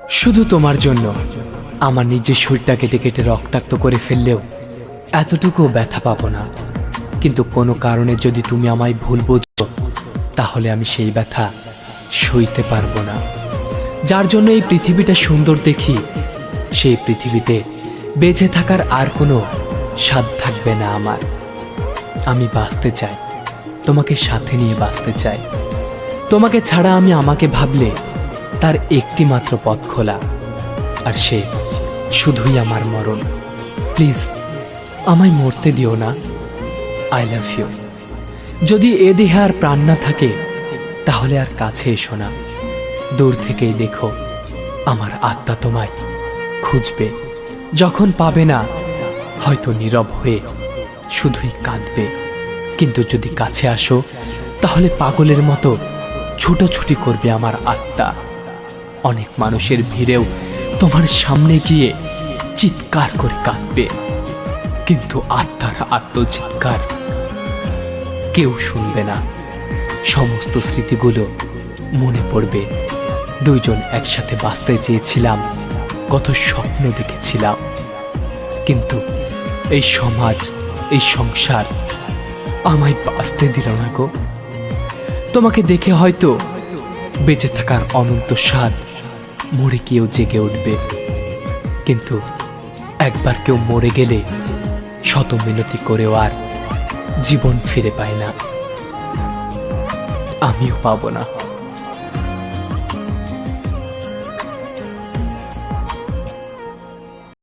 শুধু তোমার জন্য আমার নিজের শরীরটা কেটে কেটে রক্তাক্ত করে ফেললেও এতটুকুও ব্যথা পাবো না। কিন্তু কোনো কারণে যদি তুমি আমায় ভুল বোঝো, তাহলে আমি সেই ব্যথা সইতে পারবো না। যার জন্য এই পৃথিবীটা সুন্দর দেখি, সেই পৃথিবীতে বেঁচে থাকার আর কোনো স্বাদ থাকবে না আমার। আমি বাঁচতে চাই, তোমাকে সাথে নিয়ে বাঁচতে চাই। তোমাকে ছাড়া আমি আমাকে ভাবলে তার একটি মাত্র পথ খোলা, আর সে শুধুই আমার মরণ। প্লিজ আমায় মরতে দিও না। I love you. যদি এ দেহে আর প্রাণ না থাকে, তাহলে আর কাছে এসো না, দূর থেকেই দেখো। আমার আত্মা তোমায় খুঁজবে, যখন পাবে না হয়তো নীরব হয়ে শুধুই কাঁদবে। কিন্তু যদি কাছে আসো, তাহলে পাগলের মতো ছুটোছুটি করবে আমার আত্মা। অনেক মানুষের ভিড়েও তোমার সামনে গিয়ে চিৎকার করে কাঁদবে, কিন্তু আত্মার আত্মচিৎকার কেউ শুনবে না। সমস্ত স্মৃতিগুলো মনে পড়বে। দুইজন একসাথে বাঁচতে চেয়েছিলাম, কত স্বপ্ন দেখেছিলাম, কিন্তু এই সমাজ, এই সংসার আমায় বাঁচতে দিল না গো। তোমাকে দেখে হয়তো বেঁচে থাকার অনন্ত স্বাদ মরে গিয়েও জেগে উঠবে, কিন্তু একবার কেউ মরে গেলে শত মিনতি করেও আর জীবন ফিরে পায় না। আমিও পাবো না।